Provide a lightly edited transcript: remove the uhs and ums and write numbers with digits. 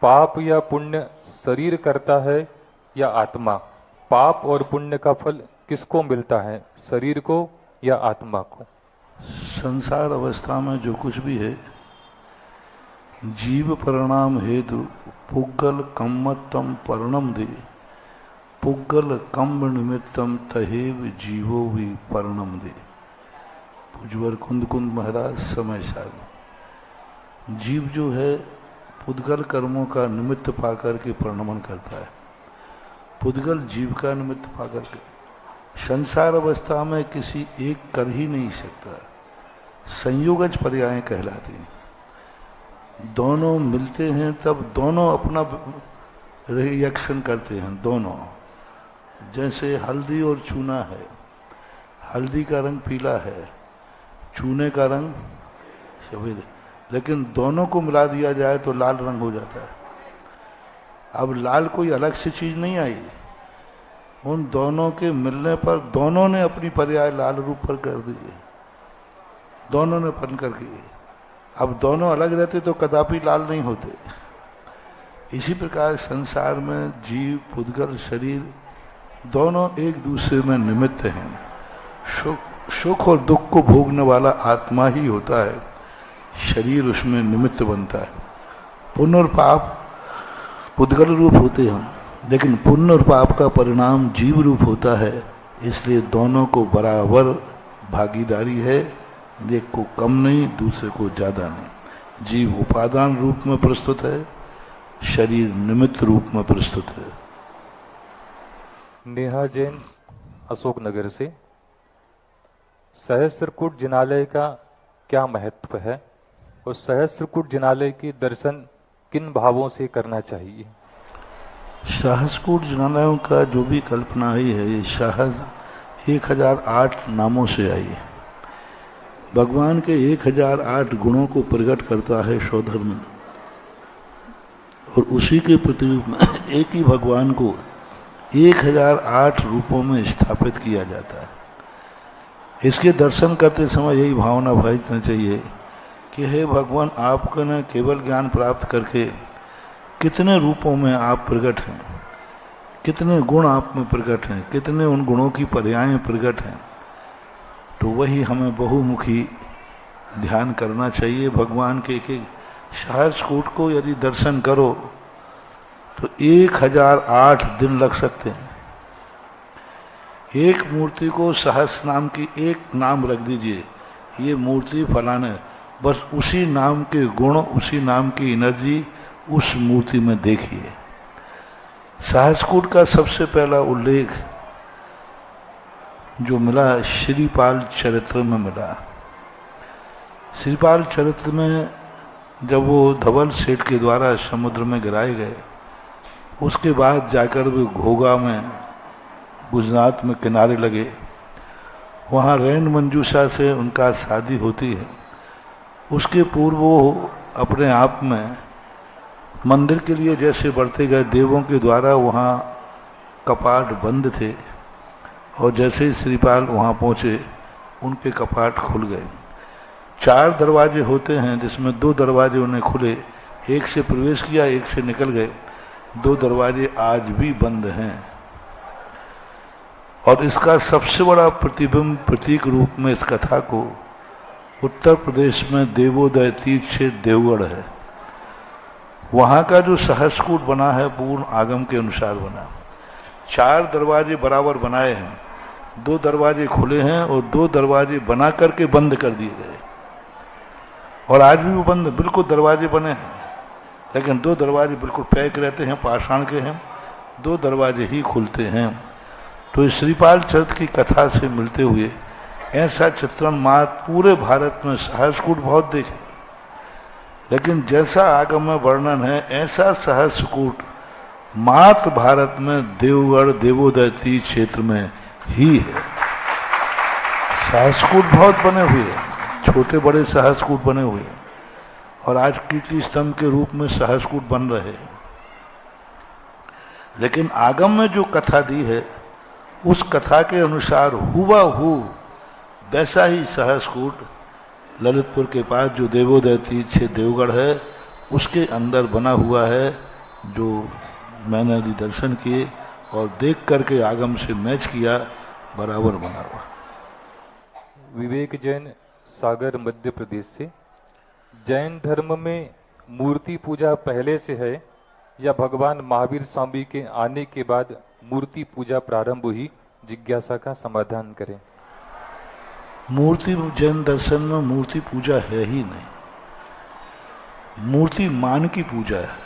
पाप या पुण्य शरीर करता है या आत्मा? पाप और पुण्य का फल किसको मिलता है, शरीर को या आत्मा को? संसार अवस्था में जो कुछ भी है, जीव परिणाम हेतु पुग्गल कम्मत्तम परिणम दे, पुग्गल कम्म निमित्तम तहेव जीवो भी परिणम दे। पूज्यवर कुंद कुंद महाराज समय साल। जीव जो है पुद्गल कर्मों का निमित्त पाकर के परिणमन करता है, पुद्गल जीव का निमित्त पाकर के। संसार अवस्था में किसी एक कर ही नहीं सकता, संयोगज पर्याय कहलाते हैं। दोनों मिलते हैं तब दोनों अपना रिएक्शन करते हैं, दोनों। जैसे हल्दी और चूना है, हल्दी का रंग पीला है, चूने का रंग सफेद है, लेकिन दोनों को मिला दिया जाए तो लाल रंग हो जाता है। अब लाल कोई अलग से चीज नहीं आई, उन दोनों के मिलने पर दोनों ने अपनी पर्याय लाल रूप पर कर दिए, दोनों ने पन करके। अब दोनों अलग रहते तो कदापि लाल नहीं होते। इसी प्रकार संसार में जीव, पुद्गल, शरीर दोनों एक दूसरे में निमित्त हैं। सुख और दुख को भोगने वाला आत्मा ही होता है, शरीर उसमें निमित्त बनता है। पुण्य और पाप पुद्गल रूप होते हैं, लेकिन पुण्य और पाप का परिणाम जीव रूप होता है। इसलिए दोनों को बराबर भागीदारी है, एक को कम नहीं, दूसरे को ज्यादा नहीं। जीव उपादान रूप में प्रस्तुत है, शरीर निमित्त रूप में प्रस्तुत है। नेहा जैन अशोकनगर से, सहस्त्रकूट जिनालय का क्या महत्व है और सहस्त्रकूट जिनालय के दर्शन किन भावों से करना चाहिए? सहस्त्रकूट जिनालयों का जो भी कल्पना आई है, ये सहज 1008 नामों से आई है। भगवान के 1008 गुणों को प्रकट करता है सौधर्म, और उसी के प्रतिरूप में एक ही भगवान को 1008 रूपों में स्थापित किया जाता है। इसके दर्शन करते समय यही भावना भाजना चाहिए कि हे भगवान, आपका न केवल ज्ञान प्राप्त करके कितने रूपों में आप प्रकट हैं, कितने गुण आप में प्रकट हैं, कितने उन गुणों की पर्यायें प्रकट हैं। तो वही हमें बहुमुखी ध्यान करना चाहिए। भगवान के एक सहस्त्रकूट को यदि दर्शन करो तो 1008 दिन लग सकते हैं। एक मूर्ति को सहस्त्र नाम की एक नाम रख दीजिए, ये मूर्ति फलाने, बस उसी नाम के गुण, उसी नाम की एनर्जी उस मूर्ति में देखिए। सहस्त्रकूट का सबसे पहला उल्लेख जो मिला श्रीपाल चरित्र में मिला। श्रीपाल चरित्र में जब वो धवल सेठ के द्वारा समुद्र में गिराए गए, उसके बाद जाकर वे घोगा में गुजरात में किनारे लगे। वहाँ रैन मंजूषा से उनका शादी होती है। उसके पूर्व वो अपने आप में मंदिर के लिए जैसे बढ़ते गए, देवों के द्वारा वहाँ कपाट बंद थे, और जैसे ही श्रीपाल वहाँ पहुँचे उनके कपाट खुल गए। 4 दरवाजे होते हैं, जिसमें 2 दरवाजे उन्हें खुले, एक से प्रवेश किया, एक से निकल गए। 2 दरवाजे आज भी बंद हैं। और इसका सबसे बड़ा प्रतिबिंब, प्रतीक रूप में इस कथा को उत्तर प्रदेश में देवोदय तीर्थ से देवगढ़ है। वहाँ का जो सहस्त्रकूट बना है पूर्ण आगम के अनुसार बना। 4 दरवाजे बराबर बनाए हैं, 2 दरवाजे खुले हैं और 2 दरवाजे बना करके बंद कर दिए गए। और आज भी वो बंद बिल्कुल दरवाजे बने हैं, लेकिन 2 दरवाजे बिल्कुल पैक रहते हैं, पाषाण के हैं, 2 दरवाजे ही खुलते हैं। तो इस श्रीपाल चरित्र की कथा से मिलते हुए ऐसा चित्रण मात्र पूरे भारत में सहस्त्रकूट बहुत देखे, लेकिन जैसा आगम में वर्णन है ऐसा सहस्त्रकूट मात्र भारत में देवगढ़ देवोदय तीर्थ क्षेत्र में ही है। सहस्त्रकूट बहुत बने हुए हैं, छोटे बड़े सहस्त्रकूट बने हुए हैं, और आज कीर्ति स्तंभ के रूप में सहस्त्रकूट बन रहे हैं। लेकिन आगम में जो कथा दी है उस कथा के अनुसार हुबहू वैसा ही सहस्त्रकूट ललितपुर के पास जो देवोदय तीर्थ से देवगढ़ है उसके अंदर बना हुआ है। जो मैंने यदि दर्शन किए और देख करके आगम से मैच किया, बराबर बना हुआ। विवेक जैन, सागर, मध्य प्रदेश से। जैन धर्म में मूर्ति पूजा पहले से है या भगवान महावीर स्वामी के आने के बाद मूर्ति पूजा प्रारंभ हुई? जिज्ञासा का समाधान करें। मूर्ति, जैन दर्शन में मूर्ति पूजा है ही नहीं। मूर्ति मान की पूजा है।